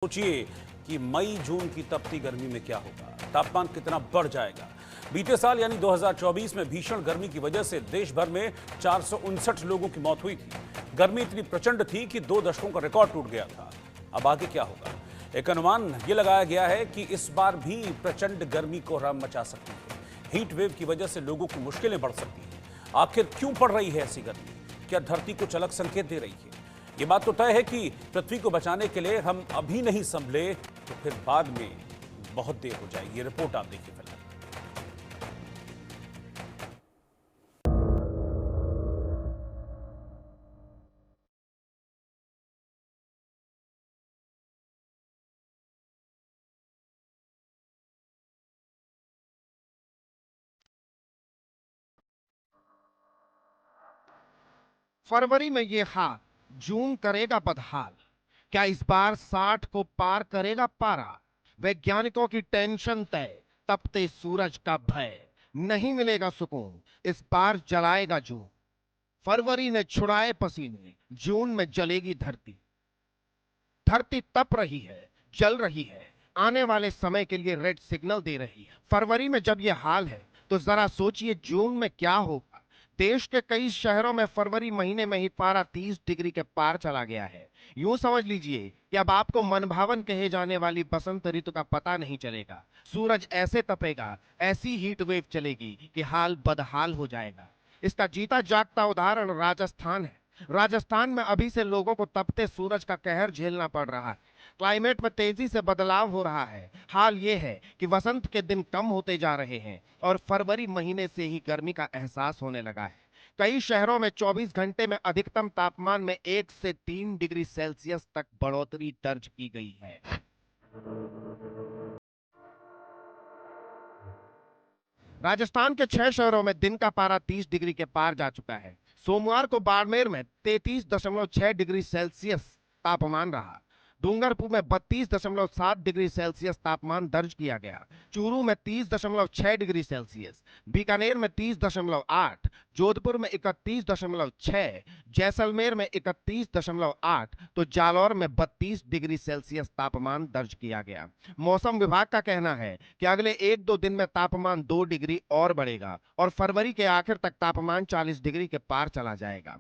सोचिए कि मई जून की तपती गर्मी में क्या होगा, तापमान कितना बढ़ जाएगा। बीते साल यानी 2024 में भीषण गर्मी की वजह से देश भर में 459 लोगों की मौत हुई थी। गर्मी इतनी प्रचंड थी कि 2 दशकों का रिकॉर्ड टूट गया था। अब आगे क्या होगा? एक अनुमान ये लगाया गया है कि इस बार भी प्रचंड गर्मी कोहराम मचा सकती है। हीट वेव की वजह से लोगों की मुश्किलें बढ़ सकती हैं। आखिर क्यों पड़ रही है ऐसी गर्मी? क्या धरती कुछ अलग संकेत दे रही है? ये बात तो तय है कि पृथ्वी को बचाने के लिए हम अभी नहीं संभले तो फिर बाद में बहुत देर हो जाएगी। ये रिपोर्ट आप देखिए फिलहाल। फरवरी में ये हाल, जून करेगा बदहाल। क्या इस बार 60 को पार करेगा पारा? वैज्ञानिकों की टेंशन तय, तपते सूरज का भय। नहीं मिलेगा सुकून, इस बार जलाएगा जून। फरवरी ने छुड़ाए पसीने, जून में जलेगी धरती। धरती तप रही है, जल रही है, आने वाले समय के लिए रेड सिग्नल दे रही है। फरवरी में जब यह हाल है तो जरा सोचिए जून में क्या होगा। देश के कई शहरों में फरवरी महीने में ही पारा 30 डिग्री के पार चला गया है। यूं समझ लीजिए कि अब आपको मनभावन कहे जाने वाली बसंत ऋतु का पता नहीं चलेगा। सूरज ऐसे तपेगा, ऐसी हीट वेव चलेगी कि हाल बदहाल हो जाएगा। इसका जीता जागता उदाहरण राजस्थान है। राजस्थान में अभी से लोगों को तपते सूरज का कहर झेलना पड़ रहा है। क्लाइमेट में तेजी से बदलाव हो रहा है। हाल ये है कि वसंत के दिन कम होते जा रहे हैं और फरवरी महीने से ही गर्मी का एहसास होने लगा है। कई शहरों में 24 घंटे में अधिकतम तापमान में 1 से 3 डिग्री सेल्सियस तक बढ़ोतरी दर्ज की गई है। राजस्थान के 6 शहरों में दिन का पारा 30 डिग्री के पार जा चुका है। सोमवार को बाड़मेर में 33.6 डिग्री सेल्सियस तापमान रहा। डूंगरपुर में 32.7 डिग्री सेल्सियस तापमान दर्ज किया गया। चूरू में 30.6 डिग्री सेल्सियस, बीकानेर में 30.8, जोधपुर में 31.6, जैसलमेर में 31.8 तो जालौर में 32 डिग्री सेल्सियस तापमान दर्ज किया गया। मौसम विभाग का कहना है कि अगले 1-2 दिन में तापमान 2 डिग्री और बढ़ेगा और फरवरी के आखिर तक तापमान 40 डिग्री के पार चला जाएगा।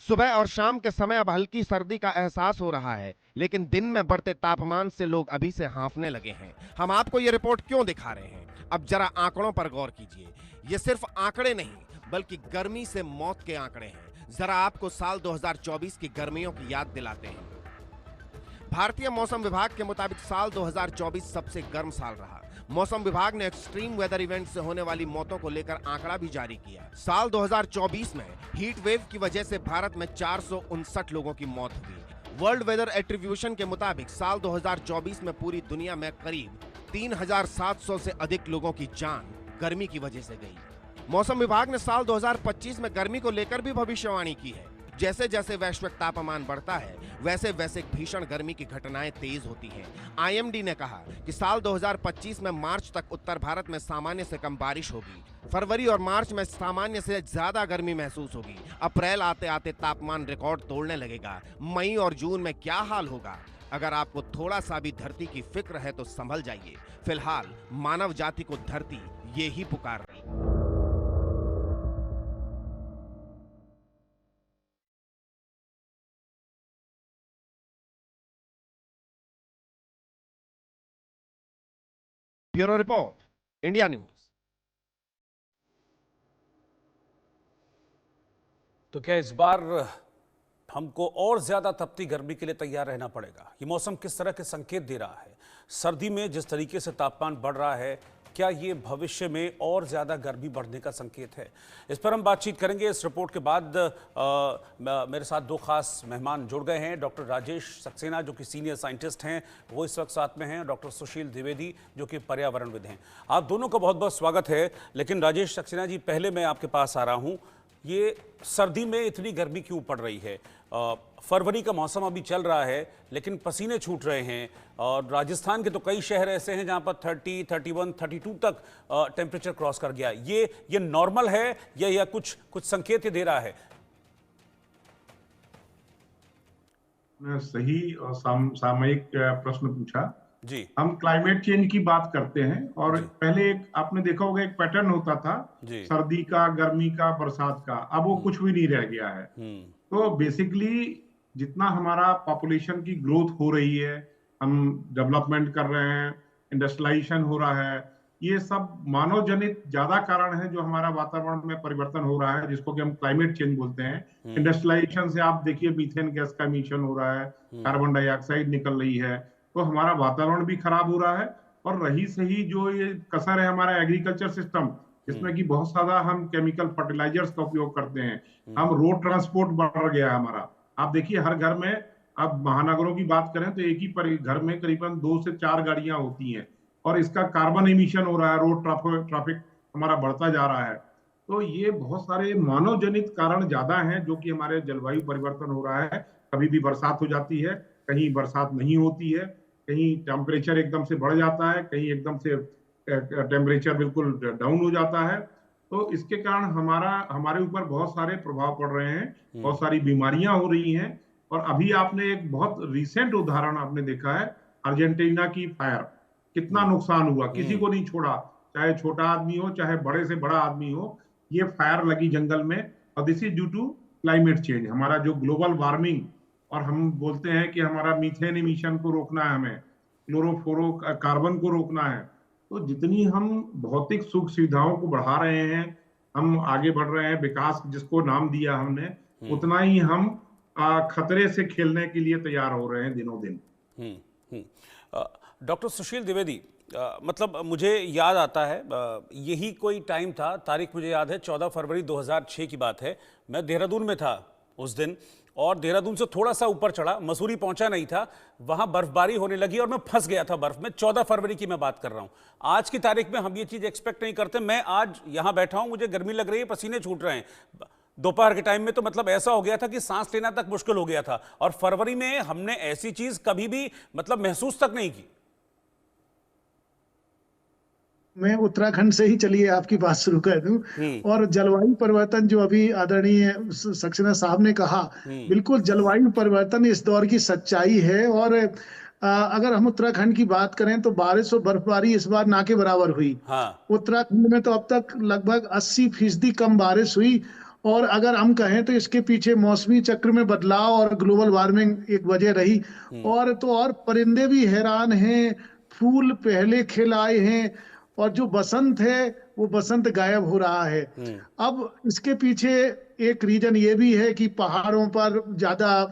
सुबह और शाम के समय अब हल्की सर्दी का एहसास हो रहा है, लेकिन दिन में बढ़ते तापमान से लोग अभी से हांफने लगे हैं। हम आपको ये रिपोर्ट क्यों दिखा रहे हैं? अब जरा आंकड़ों पर गौर कीजिए। ये सिर्फ आंकड़े नहीं, बल्कि गर्मी से मौत के आंकड़े हैं। जरा आपको साल 2024 की गर्मियों की याद दिलाते हैं। भारतीय मौसम विभाग के मुताबिक साल 2024 सबसे गर्म साल रहा। मौसम विभाग ने एक्सट्रीम वेदर इवेंट से होने वाली मौतों को लेकर आंकड़ा भी जारी किया। साल 2024 में हीट वेव की वजह से भारत में 459 लोगों की मौत हुई। वर्ल्ड वेदर एट्रीब्यूशन के मुताबिक साल 2024 में पूरी दुनिया में करीब 3700 से अधिक लोगों की जान गर्मी की वजह से गई। मौसम विभाग ने साल 2025 में गर्मी को लेकर भी भविष्यवाणी की है। जैसे जैसे वैश्विक तापमान बढ़ता है, वैसे वैसे भीषण गर्मी की घटनाएं तेज होती हैं। आईएमडी ने कहा कि साल 2025 में मार्च तक उत्तर भारत में सामान्य से कम बारिश होगी। फरवरी और मार्च में सामान्य से ज्यादा गर्मी महसूस होगी। अप्रैल आते आते तापमान रिकॉर्ड तोड़ने लगेगा। मई और जून में क्या हाल होगा? अगर आपको थोड़ा सा भी धरती की फिक्र है तो संभल जाइए। फिलहाल मानव जाति को धरती ये ही पुकार रही है। Bureau report, India news. तो क्या इस बार हमको और ज्यादा तपती गर्मी के लिए तैयार रहना पड़ेगा? ये मौसम किस तरह के संकेत दे रहा है? सर्दी में जिस तरीके से तापमान बढ़ रहा है, क्या ये भविष्य में और ज्यादा गर्मी बढ़ने का संकेत है? इस पर हम बातचीत करेंगे। इस रिपोर्ट के बाद मेरे साथ 2 खास मेहमान जुड़ गए हैं। डॉक्टर राजेश सक्सेना जो कि सीनियर साइंटिस्ट हैं, वो इस वक्त साथ में हैं। डॉक्टर सुशील द्विवेदी जो कि पर्यावरणविद हैं। आप दोनों का बहुत बहुत स्वागत है। लेकिन राजेश सक्सेना जी, पहले मैं आपके पास आ रहा हूँ। ये सर्दी में इतनी गर्मी क्यों पड़ रही है? फरवरी का मौसम अभी चल रहा है, लेकिन पसीने छूट रहे हैं। और राजस्थान के तो कई शहर ऐसे हैं जहां पर 30, 31, 32 तक टेम्परेचर क्रॉस कर गया। ये नॉर्मल है या कुछ संकेत ये दे रहा है? सही और सामयिक प्रश्न पूछा। जी। हम क्लाइमेट चेंज की बात करते हैं और जी। पहले एक आपने देखा होगा, एक पैटर्न होता था जी। सर्दी का, गर्मी का, बरसात का। अब वो कुछ भी नहीं रह गया है। हम्म। तो बेसिकली जितना हमारा पॉपुलेशन की ग्रोथ हो रही है, हम डेवलपमेंट कर रहे हैं, इंडस्ट्रियलाइजेशन हो रहा है, ये सब मानव जनित ज्यादा कारण है जो हमारा वातावरण में परिवर्तन हो रहा है, जिसको कि हम क्लाइमेट चेंज बोलते हैं। इंडस्ट्रियलाइजेशन से आप देखिए मीथेन गैस का इमिशन हो रहा है, कार्बन डाइऑक्साइड निकल रही है, तो हमारा वातावरण भी खराब हो रहा है। और रही सही जो ये कसर है हमारा एग्रीकल्चर सिस्टम, जिसमें कि बहुत सारा हम केमिकल फर्टिलाइजर्स का उपयोग करते हैं, हम रोड ट्रांसपोर्ट बढ़ गया है हमारा। आप देखिए हर घर में, अब महानगरों की बात करें तो एक ही घर में करीबन 2 से 4 गाड़ियां होती हैं, और इसका कार्बन एमिशन हो रहा है, रोड ट्रैफिक हमारा बढ़ता जा रहा है। तो ये बहुत सारे मानव जनित कारण ज्यादा हैं जो कि हमारे जलवायु परिवर्तन हो रहा है। कभी भी बरसात हो जाती है, कहीं बरसात नहीं होती है, कहीं टेम्परेचर एकदम से बढ़ जाता है, कहीं एकदम से टेम्परेचर बिल्कुल डाउन हो जाता है। तो इसके कारण हमारे ऊपर बहुत सारे प्रभाव पड़ रहे हैं, बहुत सारी बीमारियां हो रही हैं। और अभी आपने एक बहुत रिसेंट उदाहरण आपने देखा है, अर्जेंटीना की फायर, कितना नुकसान हुआ, किसी को नहीं छोड़ा, चाहे छोटा आदमी हो चाहे बड़े से बड़ा आदमी हो। ये फायर लगी जंगल में, और this is due to climate change, हमारा जो ग्लोबल वार्मिंग। और हम बोलते हैं कि हमारा मीथेन इमिशन को रोकना है, हमें क्लोरोफ्लोरो कार्बन को रोकना है। तो जितनी हम भौतिक सुख सुविधाओं को बढ़ा रहे हैं, हम आगे बढ़ रहे हैं, विकास जिसको नाम दिया हमने, उतना ही हम खतरे से खेलने के लिए तैयार हो रहे हैं दिनों दिन। डॉक्टर सुशील द्विवेदी, मतलब मुझे याद आता है, यही कोई टाइम था, तारीख मुझे याद है, 14 फरवरी 2006 की बात है। मैं देहरादून में था उस दिन, और देहरादून से थोड़ा सा ऊपर चढ़ा, मसूरी पहुंचा नहीं था, वहां बर्फबारी होने लगी और मैं फंस गया था बर्फ में। 14 फरवरी की मैं बात कर रहा हूं। आज की तारीख में हम ये चीज एक्सपेक्ट नहीं करते। मैं आज यहां बैठा हूं, मुझे गर्मी लग रही है, पसीने छूट रहे हैं। दोपहर के टाइम में तो मतलब ऐसा हो गया था कि सांस लेना तक मुश्किल हो गया था, और फरवरी में हमने ऐसी चीज कभी भी मतलब महसूस तक नहीं की। मैं उत्तराखंड से ही, चलिए आपकी बात शुरू कर दूं। और जलवायु परिवर्तन जो अभी आदरणीय सक्सेना साहब ने कहा, बिल्कुल जलवायु परिवर्तन इस दौर की सच्चाई है। और अगर हम उत्तराखंड की बात करें तो बारिश और बर्फबारी इस बार ना के बराबर हुई। उत्तराखंड में तो अब तक लगभग 80% कम बारिश हुई। और अगर हम कहें तो इसके पीछे मौसमी चक्र में बदलाव और ग्लोबल वार्मिंग एक वजह रही। और परिंदे भी हैरान हैं, फूल पहले खिल आए हैं, और जो बसंत है वो बसंत गायब हो रहा है। अब इसके पीछे एक रीजन ये भी है कि पहाड़ों पर ज्यादा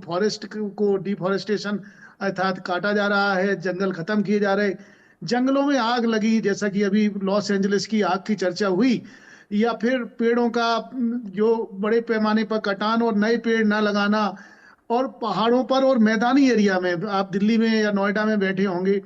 फॉरेस्ट को डिफॉरेस्टेशन अर्थात काटा जा रहा है, जंगल खत्म किए जा रहे, जंगलों में आग लगी, जैसा कि अभी लॉस एंजलिस की आग की चर्चा हुई, या फिर पेड़ों का जो बड़े पैमाने पर कटान और नए पेड़ ना लगाना। और पहाड़ों पर और मैदानी एरिया में, आप दिल्ली में या नोएडा में बैठे होंगे,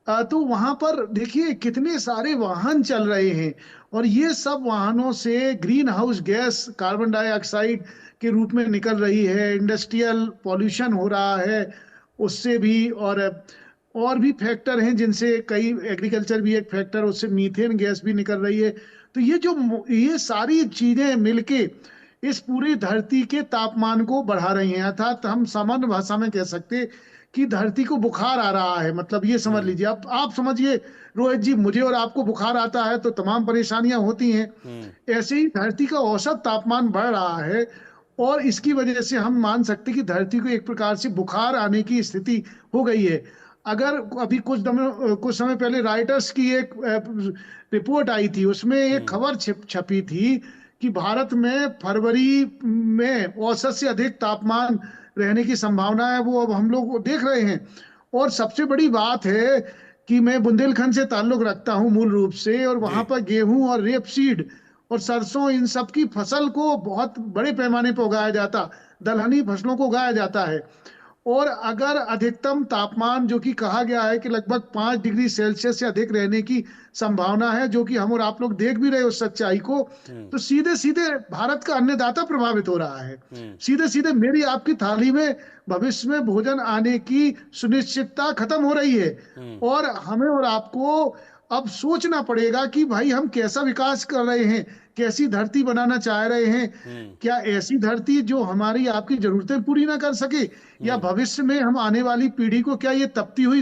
तो वहां पर देखिए कितने सारे वाहन चल रहे हैं, और ये सब वाहनों से green house gas carbon dioxide के रूप में निकल रही है, इंडस्ट्रियल पॉल्यूशन हो रहा है उससे भी। और भी फैक्टर हैं जिनसे, कई एग्रीकल्चर भी एक फैक्टर, उससे मीथेन गैस भी निकल रही है। तो ये सारी चीजें मिलके इस पूरी धरती के तापमान को बढ़ा रही हैं। अर्थात हम सामान्य भाषा में कह सकते कि धरती को बुखार आ रहा है। मतलब ये समझ लीजिए, अब आप समझिए रोहित जी, मुझे और आपको बुखार आता है तो तमाम परेशानियां होती हैं। ऐसे ही धरती का औसत तापमान बढ़ रहा है, और इसकी वजह से हम मान सकते कि धरती को एक प्रकार से बुखार आने की स्थिति हो गई है। अगर अभी कुछ समय पहले राइटर्स की एक रिपोर्ट आई थी, उसमें एक खबर छपी थी कि भारत में फरवरी में औसत से अधिक तापमान रहने की संभावना है, वो अब हम लोग देख रहे हैं। और सबसे बड़ी बात है कि मैं बुंदेलखंड से ताल्लुक रखता हूं मूल रूप से, और वहां पर गेहूं और रेपसीड और सरसों, इन सब की फसल को बहुत बड़े पैमाने पर उगाया जाता, दलहनी फसलों को उगाया जाता है। और अगर अधिकतम तापमान जो कि कहा गया है कि लगभग 5 डिग्री सेल्सियस से अधिक रहने की संभावना है, जो कि हम और आप लोग देख भी रहे हो सच्चाई को, तो सीधे सीधे भारत का अन्नदाता प्रभावित हो रहा है। सीधे सीधे मेरी आपकी थाली में भविष्य में भोजन आने की सुनिश्चितता खत्म हो रही है। और हमें और आपको अब सोचना पड़ेगा कि भाई हम कैसा विकास कर रहे हैं, कैसी धरती बनाना चाह रहे हैं? क्या ऐसी धरती जो हमारी आपकी जरूरतें पूरी ना कर सके, या भविष्य में हम आने वाली पीढ़ी को क्या ये तपती हुई